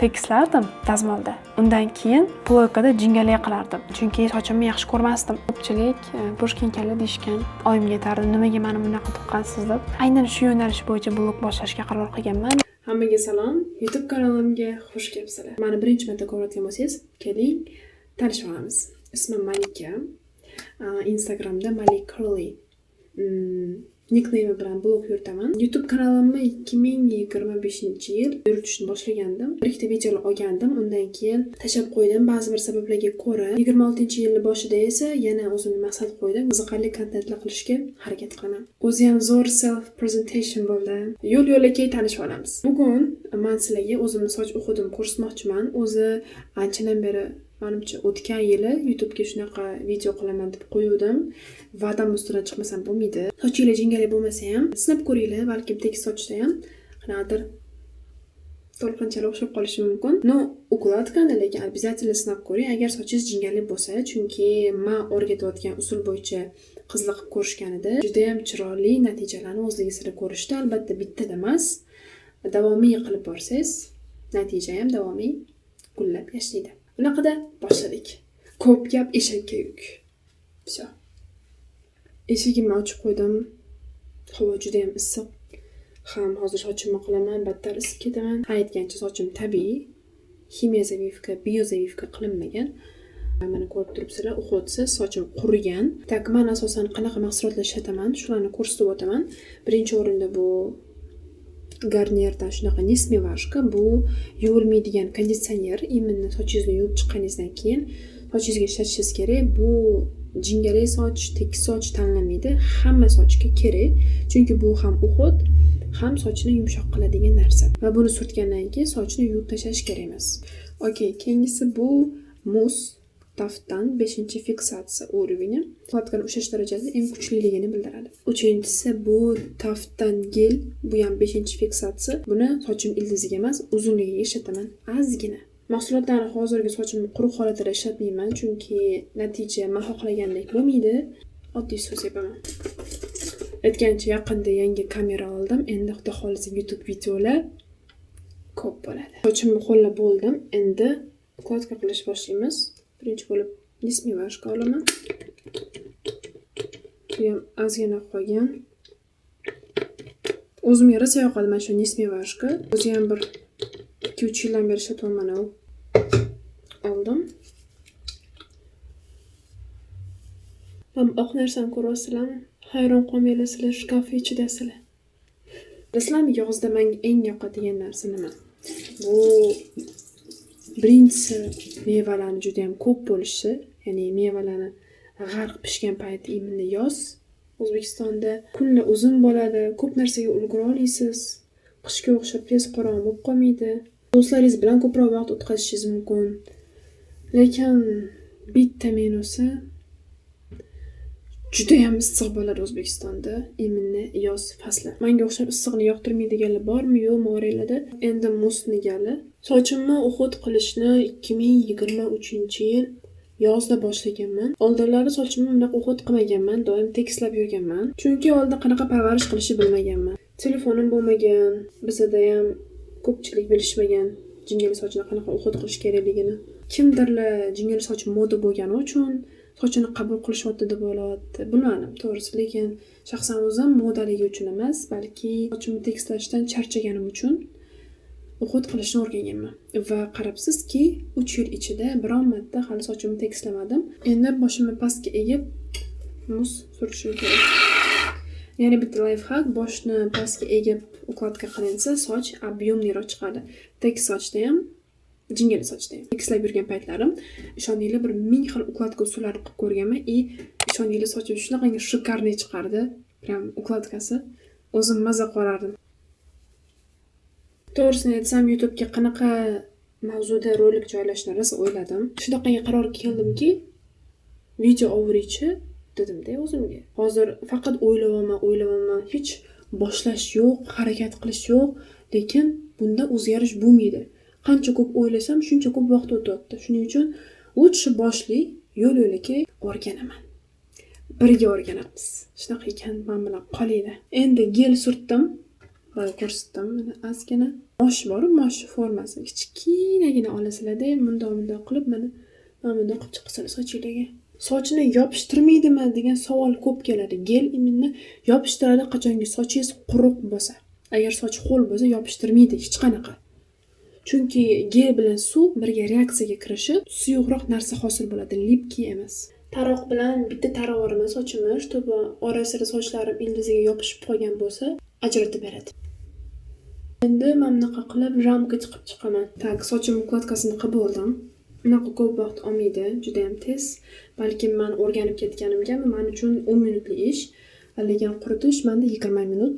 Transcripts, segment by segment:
Tekislardim dazmolda. Undan keyin ploykada jingalak qilardim. Chunki sochimni yaxshi ko'rmasdim. Ko'pchilik Pushkinkali deyishgan. Oyimga aytardim, nimaga meni bunaqa tuqqansiz deb. Aynan shu yo'nalish bo'yicha blog boshlashga qaror qilganman. Hammaga salom. YouTube kanalimga xush kelibsizlar. Meni birinchi marta ko'rayotgan bo'lsangiz, keling tanishib olamiz. Ismim Malika. Instagramda Malik Curly nickname bilan blog yuritaman. YouTube kanalimni 2025-yil yuritishni boshlagandim. Bir ikkita videolar olgandim, undan keyin tashlab qo'ydim ba'zi bir sabablarga ko'ra. 26-yil boshida esa yana o'zimga maqsad qo'ydim. Qiziqarli kontentlar qilishga harakat qilaman. O'zi ham zo'r self presentation bo'ldi. Yo'l-yo'lakay tanishib olamiz. Bugun men sizlarga o'zimni soch o'qidim ko'rsatmoqchiman. O'zi anchadan beri menimcha o'tgan yili YouTube'ga shunaqa video qilaman deb qo'yuvdim. Va'dam ustidan chiqmasam bo'lmaydi. Sochinglar jingalak bo'lmasa ham sinab ko'ringlar, balki tekis sochda ham qanaqadir to'lqinchalar o'xshab qolishi mumkin. No, ukladkani lekin обязательно sinab ko'ring agar sochingiz jingalak bo'lsa, chunki men o'rgatayotgan usul bo'yicha qizlar qilib ko'rishganida juda ham chiroyli natijalarni o'zligi sira ko'rishdi. Albatta bittada emas, davomiy qilib borsangiz, natija ham davomiy gullab yashaydi. Bunaqada boshladik. Ko'p gap eshakka yuk. Всё. Eshigimni ochib qo'ydim. Havo juda ham issiq. Ham hozir sochimni qilaman, battar isib ketaman. Aytgancha sochim tabiiy, ximiya zavivka, bio zavivka qilinmagan. Mana ko'rib turibsizlar, uxotsiz sochim qurigan. Tak, men asosan qanaqa mahsulotlar ishlataman, shularni ko'rsatib o'taman. Birinchi o'rinda bu Garnierdan shunaqa Nismivashka, bu yuvilmaydigan konditsioner. Imенно sochingizni yuvib chiqqaningizdan keyin sochingizga ishlatishingiz kerak. Bu jingalak soch, tekis soch tanlamaydi. Hamma sochga kerak. Chunki bu ham uhod, ham sochni yumshoq qiladigan narsa. Va buni surtgandan keyin sochni yuvib tashlash kerak emas. Okey, keyingisi bu mus taftdan 5-fiksatsiya уровени. Qiladigan ushlash darajasi eng kuchliligini bildiradi. Uchinchisi bu taftdan gel, bu ham 5-fiksatsiya. Buni sochim ildiziga emas, uzunligiga ishlataman. Ozgina. Mahsulotlarni hozirgi sochimni quruq holatida ishlatmayman, chunki natija men xohlagandek bo'lmaydi. Oddiy so'z yapaman. Aytgancha yaqinda yangi kamera oldim. Endi xudo xolisa YouTube videolar ko'p bo'ladi. Sochimni qo'llab bo'ldim. Endi ukladka qilish boshlaymiz. Birinchi bo'lib Nismivashka olaman. Bu ham ozgina qolgan. O'zimga rosa yoqadi mana shu Nismivashka. O'zi ham bir 2-3 yildan beri ishlatyapman. Oldim. Men oq narsani ko'ryapsizlarmi? Hayron qolmanglar, sizlar shkaf ichidasizlar. Bilasizlarmi, yozda menga eng yoqadigan narsa nima? Bu birinchisi mevalarni juda ham ko'p bo'lishi, ya'ni mevalarni g'arq pishgan payti imindi yoz. O'zbekistonda kunlar uzun bo'ladi, ko'p narsaga ulgura olasiz. Qishga o'xshab tez qorong'i bo'lib qolmaydi. Do'stlaringiz bilan ko'proq vaqt o'tkazishingiz mumkin. Lekin bitta minusi juda ham issiq bo'ladi O'zbekistonda, imindi yoz fasli. Menga o'xshab issiqni yoqtirmaydiganlar bormi, yo'qmi o'raylarda? Endi musni gali. Sochimni uhud qilishni 2023-yil yozda boshlaganman. Oldinlari sochimni bunaqa uhud qilmaganman, doim tekislab yurganman. Chunki oldin qanaqa parvarish qilishni bilmaganman. Telefonim bo'lmagan, bizda ham ko'pchilik bilishmagan jingalak sochni qanaqa uhud qilish kerakligini. Kimdirlar jingalak soch moda bo'lgani uchun sochini qabul qilishyapti deb o'ylayapti. Bilmadim, to'g'risi, lekin shaxsan o'zim modaligi uchun emas, balki sochimni tekislashdan charchaganim uchun uhud qilishni o'rganganman. Va qarabsizki, 3 yil ichida biron marta hali sochimni tekislamadim. Endi boshimni pastga egib mus surtishim kerak. Ya'ni bitta lifehack, boshni pastga egib ukladka qilinsa, soch объемliroq chiqadi. Tekis sochda ham, jingalak sochda ham. Tekislab yurgan paytlarim, ishoninglar, bir 1000 xil ukladka usullarini qilib ko'rganman. Ishoninglar, sochim shunaqangi shikarniy chiqardi. Prям ukladkasi. O'zim maza qo'rardim. To'g'risini aytsam, YouTube'ga qanaqa mavzuda rolik joylashni rosa o'yladim. Shunaqangi qarorga keldimki, video overchi dedim-da o'zimga. Hozir faqat o'ylayapman, hech boshlash yo'q, harakat qilish yo'q, lekin bunda o'zgarish bo'lmaydi. Qancha ko'p o'ylasam, shuncha ko'p vaqt o'tyapti. Shuning uchun lutshi boshli yo'l-yo'lakay o'rganaman. Birga o'rganamiz. Shunaqa ekan, men bilan qolinglar. Endi gel surtdim. Va ko'rsatdim, mana ozgina mosh bor, mosh formasi. Kichkinagina olasizlarda, bundoq qilib mana bundoq qilib chiqasizlar sochingizga. Sochni yopishtirmaydimi degan savol ko'p keladi. Gel immunni yopishtiradi qachonki sochingiz quruq bo'lsa. Agar soch ho'l bo'lsa yopishtirmaydi hech qanaqa. Chunki gel bilan suv birga reaksiyaga kirishib, suyuqroq narsa hosil bo'ladi, lipki emas. Taroq bilan bitta taroq oraman sochimni, чтобы orasida sochlarim ildiziga yopishib qolgan bo'lsa, ajratib beradi. Endi men bunaqa qilib ramka chiqib chiqaman. Tak, sochim ukladkasini qilib oldim. Bunaqa ko'p vaqt olmaydi, juda ham tez. Balkim men o'rganib ketganimgami, men uchun 10 minutlik ish, lekin quritish menda 20 minut.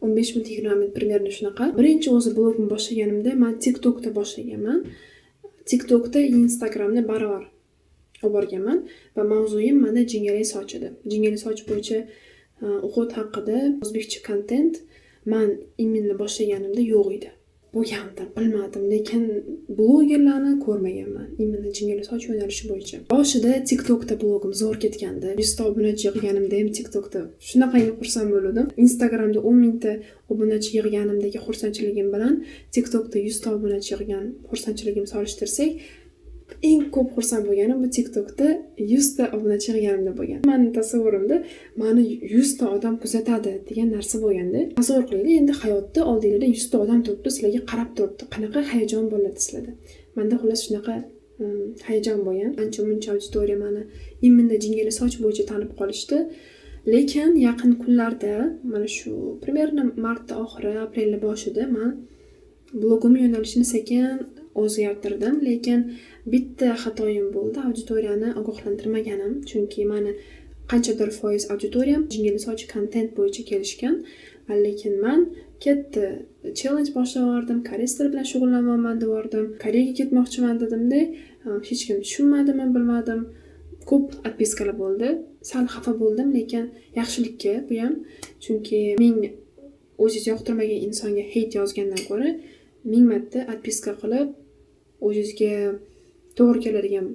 15 minut 20 minut примерно shunaqa. Birinchi o'zi blogimni boshlaganimda men TikTokda boshlaganman. TikTokda Instagramni baravar olib borganman va mavzuyim mana jingalak soch edi. Jingalak soch bo'yicha o'qit haqida o'zbekcha kontent men imminni boshlaganimda yo'q edi. Bo'lgandim, bilmadim, lekin blogerlarni ko'rmaganman. Imminni jingalak soch yo'nalishi bo'yicha. Boshida TikTokda blogim zo'r ketgandi. 100 ta obunachi yig'ganimda ham TikTokda shunaqa xursand bo'ldim. Instagramda 10 mingta obunachi yig'ganimdagi xursandchiligim bilan TikTokda 100 ta obunachi yig'gan xursandchiligimni solishtirsak, eng ko'p xursand bo'lganim bu TikTokda 100 ta obunachi yig'ganimda bo'lgan. Mening tasavvurimda meni 100 ta odam kuzatadi degan narsa bo'lganda, tasavvur qiling, endi hayotda oldingizda 100 ta odam turibdi, sizlarga qarab turibdi. Qanaqa hayajon bo'ladi sizlarda? Menda xullas shunaqa hayajon bo'lgan. Ancha-muncha auditoriya meni imminda jingalak soch bo'yicha tanib qolishdi. Lekin yaqin kunlarda, mana shu примерно mart oxiri, aprel boshida men blogim yo'nalishini sekin o'zgartirdim, lekin bitta xatoyim bo'ldi, auditoriyani ogohlantirmaganim, chunki meni qanchadir foiz auditoriyam jingalak soch kontent bo'yicha kelishgan, lekin men katta challenge boshladim, koreys tili bilan shug'ullanaman dedim, Koreyaga ketmoqchiman dedimda, hech kim tushunmadimi, bilmadim. Ko'p отпискаlar bo'ldi. Sal xafa bo'ldim, lekin yaxshilikka bu ham, chunki men o'zingiz yoqtirmagan insonga hate yozgandan ko'ra 1000 marta отписка qilib o'zingizga to'g'ri keladigan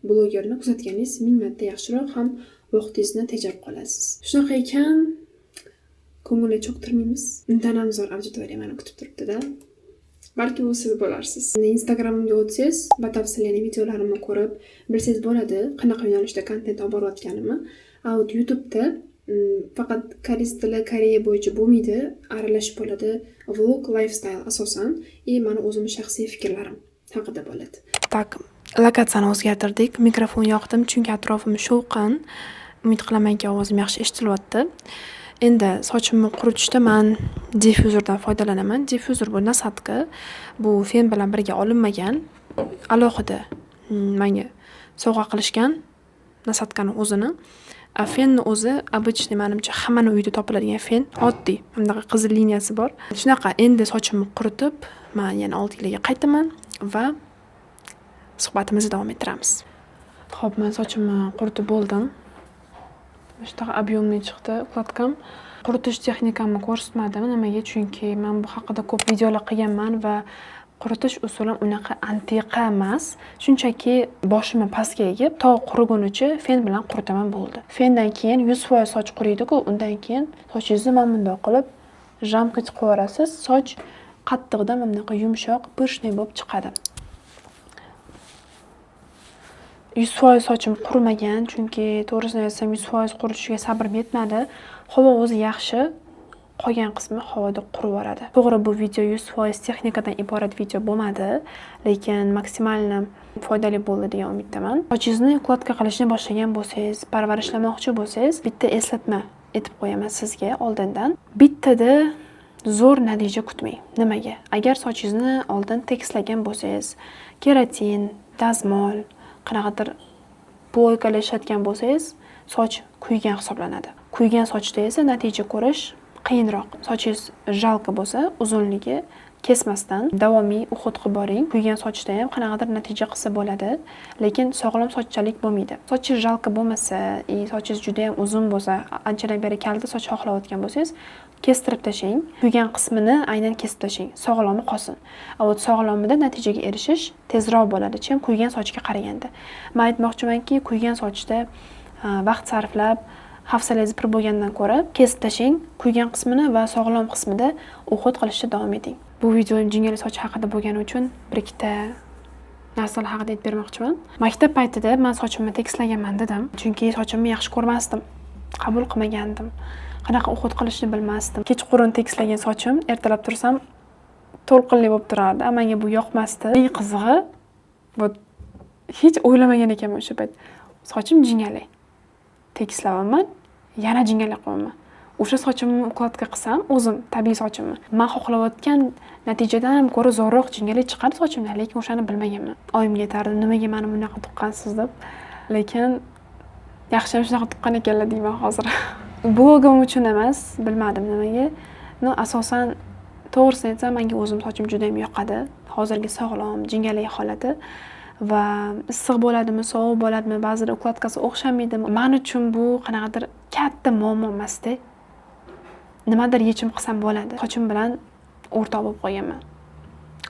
blogerni kuzatganingiz 1000 marta yaxshiroq, ham vaqtingizni tejab qolasiz. Shunaqa ekan, ko'ngilni cho'ktirmaymiz. Undan ham zo'r auditoriya meni kutib turibdi-da. Balki u siz bo'larsiz. Instagramimga o'tsangiz, batafsil videolarimni ko'rib bilsangiz bo'ladi, qanaqa yo'nalishda kontent olib borayotganimni. YouTube'da faqat koreys tili, Koreya bo'yicha bo'lmaydi, aralashib bo'ladi. Vlog, lifestyle asosan, meni o'zimning shaxsiy fikrlarim haqida bo'ladi. Tak, lokatsiyani o'zgartirdik. Mikrofon yoqdim, chunki atrofim shovqin. Umid qilamanki, ovozim yaxshi eshitilyapti. Endi sochimni quritishda men diffuzordan foydalanaman. Diffuzor bu nasatka. Bu fen bilan birga olinmagan, alohida menga sovg'a qilishgan nasatkani o'zini. Fenni o'zi обычный menimcha hammaning uyida topiladigan fen, oddiy. Bundaqa qizil liniyasi bor. Shunaqa, endi sochimni quritib, men yana oldingizga qaytaman va suhbatimizni davom ettiramiz. Xo'p, men sochimni quritib bo'ldim. Shunaqa объемный chiqdi ukladkam. Quritish texnikamni ko'rsatmadim. Nimaga? Chunki men bu haqida ko'p videolar qilganman va quritish usulim unaqa antiqa emas. Shunchaki boshimni pastga egib, to qurigunicha fen bilan quritaman bo'ldi. Fendan keyin 100% soch quriydi-ku, undan keyin sochingizni mana bunday qilib jamka chiqib yuborasiz. Soch qattiqdan bunaqa yumshoq, pishniy bo'lib chiqadi. 100% sochim qurimagan, chunki to'g'risini aytsam 100% quritishiga sabrim yetmadi. Havo o'zi yaxshi, qolgan qismi havoda qurib yoradi. To'g'ri, bu video 100% texnikadan iborat video bo'lmadi, lekin maksimalni foydali bo'ldi degan umiddaman. Sochingizni ukladka qilishni boshlagan bo'lsangiz, parvarishlamoqchi bo'lsangiz, bitta eslatma aytib qo'yaman sizga oldindan. Bittada zo'r natija kutmang. Nimaga? Agar sochingizni oldin tekislagan bo'lsangiz, keratin, dazmol, qanaqadir bloykalar ishlatgan bo'lsangiz, soch kuygan hisoblanadi. Kuygan sochda esa natija ko'rish qiyinroq. Sochingiz jalka bo'lsa, uzunligi kesmasdan davomiy o'qit qilib boring. Kuygan sochda ham qanaqadir natija qilsa bo'ladi, lekin sog'lom sochchalik bo'lmaydi. Sochingiz jalka bo'lmasa, sochingiz juda ham uzun bo'lsa, anchadan beri kalta soch xohlayotgan bo'lsangiz, kestirib tashlang. Kuygan qismini aynan kesib tashlang. Sog'lomi qolsin. Avot sog'lomida natijaga erishish tezroq bo'ladi, chem kuygan sochga qaraganda. Men aytmoqchimanki, kuygan sochda vaqt sarflab hafsalangiz pir bo'lgandan ko'ra kesib tashlang, kuygan qismini va sog'lom qismida o'xot qilishda davom eting. Bu videoim jingali soch haqida bo'lgani uchun bir ikkita narsalar haqida aytib bermoqchiman. Maktab paytida men sochimni tekislaganman dedim, chunki sochimni yaxshi ko'rmasdim. Qabul qilmagandim. Qanaqa o'xot qilishni bilmasdim. Kechqurun tekislagan sochim ertalab tursam to'lqinli bo'lib turardi. Menga bu yoqmasdi. Eng qizig'i, bu hech o'ylamagan ekanman o'sha payt. Sochim jingali. Tekislamayman, yana jingali qilaman. O'sha sochimni ukladka qilsam, o'zim tabiiy sochimni, men xohlayotgan natijadan ko'ra zo'rroq jingali chiqadi sochimdan, lekin o'shani bilmaganman. Oyimga aytardim, nimaga meni bunaqa tuqqansiz deb. Lekin yaxshi ham shunaqa tuqqan ekanlar deyman hozir. Blogim uchun emas, bilmadim nimaga. Asosan to'g'risini aytsam, menga o'zim sochim juda ham yoqadi. Hozirgi sog'lom, jingali holati va issiq bo'ladimi, sovuq bo'ladimi, ba'zida ukladkasi o'xshamaydimi. Men uchun bu qanaqadir katta muammo emas-da. Nimadir yechim qilsam bo'ladi. Sochim bilan o'rtoq bo'lib qolganman.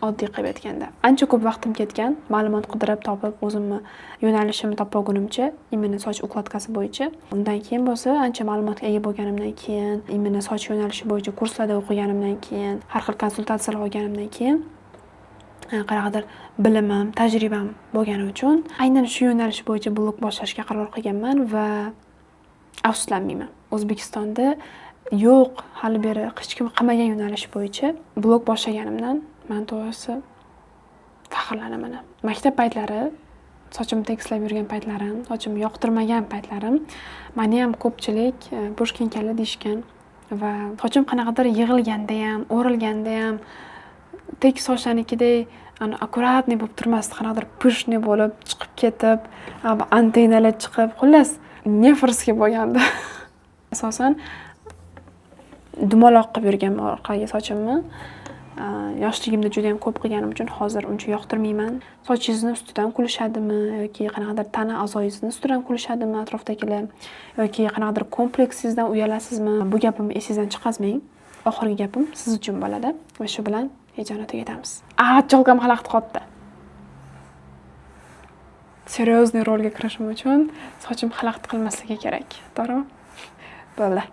Oddiy qilib aytganda. Ancha ko'p vaqtim ketgan, ma'lumot qidirib topib, o'zimni yo'nalishimni topolgunimcha, imенно soch ukladkasi bo'yicha. Undan keyin bo'lsa, ancha ma'lumotga ega bo'lganimdan keyin, imенно soch yo'nalishi bo'yicha kurslarda o'qiganimdan keyin, har xil konsultatsiyalar olganimdan keyin qanaqadir bilimim, tajribam bo'lgani uchun aynan shu yo'nalish bo'yicha blog boshlashga qaror qilganman va afsuslanmayman. O'zbekistonda yo'q, hali beri hech kim qilmagan yo'nalish bo'yicha blog boshlaganimdan men to'g'risi faxrlanaman. Maktab paytlari, sochimni tekislab yurgan paytlarim, sochimni yoqtirmagan paytlarim, meni ham ko'pchilik bushkinkalli deyishgan va sochim qanaqadir yig'ilganda ham, o'rilganda ham tekis sochlarnikidek akkuratniy bo'lib turmasdi, qanaqadir pushniy bo'lib chiqib ketib, antennalar chiqib, xullas, nefrski bo'lgandi. Asosan dumaloq qilib yurganman orqaga sochimni. Yoshligimda juda ham ko'p qilganim uchun hozir uncha yoqtirmayman. Sochingizni ustidan kulishadimi yoki qanaqadir tana a'zoyingizni ustidan kulishadimi atrofdagilar yoki qanaqadir kompleksingizdan uyalasizmi? Bu gapimni esingizdan chiqazmang. Oxirgi gapim siz uchun bo'ladi va shu bilan videoni tugatamiz. Cholkam xalaqit qotdi. Seriozniy rolga kirishim uchun sochim xalaqit qilmasligi kerak. To'g'rimi? Bo'ldi.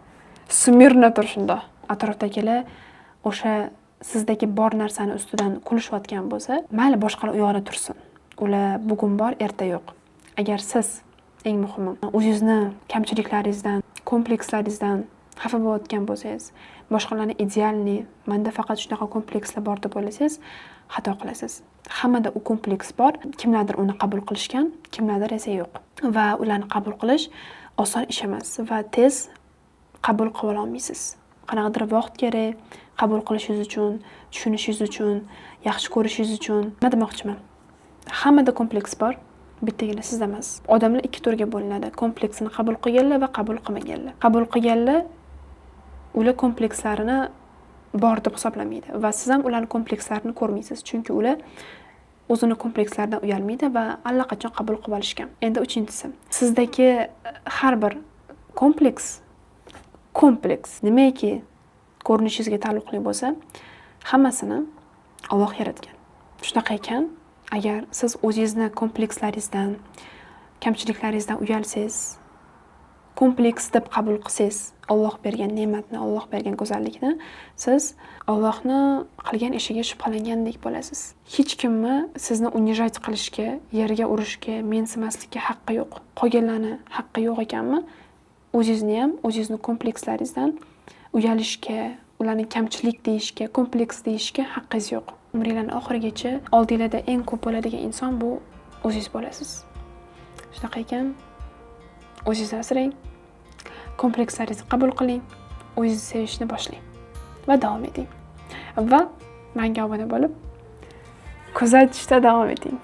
Smirna tur shunda. Atrofdagilar o'sha sizdagi bor narsani ustidan kulishayotgan bo'lsa, mayli boshqalar u yoqda tursin. Ular bugun bor, erta yo'q. Agar siz eng muhimi o'zingizni kamchiliklaringizdan, komplekslaringizdan xafa bo'layotgan bo'lsangiz, boshqalarni idealniy, menda faqat shunaqa komplekslar bor deb o'ylasangiz, xato qilasiz. Hammada u kompleks bor. Kimlardir uni qabul qilishgan, kimlardir esa yo'q. Va ularni qabul qilish oson ish emas va tez qabul qila olmaysiz. Qanaqadir vaqt kerak qabul qilishingiz uchun, tushunishingiz uchun, yaxshi ko'rishingiz uchun. Nima demoqchiman? Hammada kompleks bor, bittagina sizda emas. Odamlar ikki turga bo'linadi. Kompleksini qabul qilganlar va qabul qilmaganlar. Qabul qilganlar ular komplekslarini bor deb hisoblamaydi va siz ham ularning komplekslarini ko'rmaysiz, chunki ular o'zini komplekslaridan uyalmaydi va allaqachon qabul qilib olishgan. Endi uchinchisi, sizdagi har bir kompleks nimaki ko'rinishingizga taalluqli bo'lsa, hammasini Alloh yaratgan. Shunaqa ekan, agar siz o'zingizni komplekslaringizdan, kamchiliklaringizdan uyalsangiz, kompleks deb qabul qilsangiz, Alloh bergan ne'matni, Alloh bergan go'zallikni, siz Allohni qilgan ishiga shubhalangandek bo'lasiz. Hech kimni sizni unijat qilishga, yerga urishga, mensimaslikka haqqi yo'q. Qolganlarni haqqi yo'q ekanmi? O'zingizni ham, o'zingizni komplekslaringizdan uyalishga, ularni kamchilik deyishga, kompleks deyishga haqqingiz yo'q. Umringizning oxirigacha oldingizda eng ko'p bo'ladigan inson bu o'zingiz bo'lasiz. Shunaqa ekan, o'zingizni asrang, komplekslaringizni qabul qiling, o'zingizni sevishni boshlang va davom eting. Va menga obuna bo'lib, kuzatishda davom eting.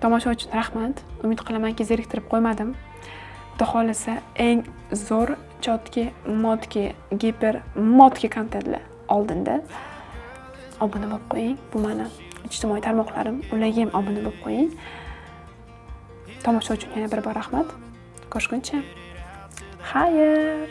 Tomosha uchun rahmat. Umid qilamanki, zeriktirib qo'ymadim. Xudo xolisa eng zo'r, chotki, modki, giper modki kontentlar oldinda. Obuna bo'lib qo'ying. Bu meni ijtimoiy tarmoqlarim, ularga ham obuna bo'lib qo'ying. Tomosha uchun yana bir bor rahmat. Ko'rishguncha. Xayr.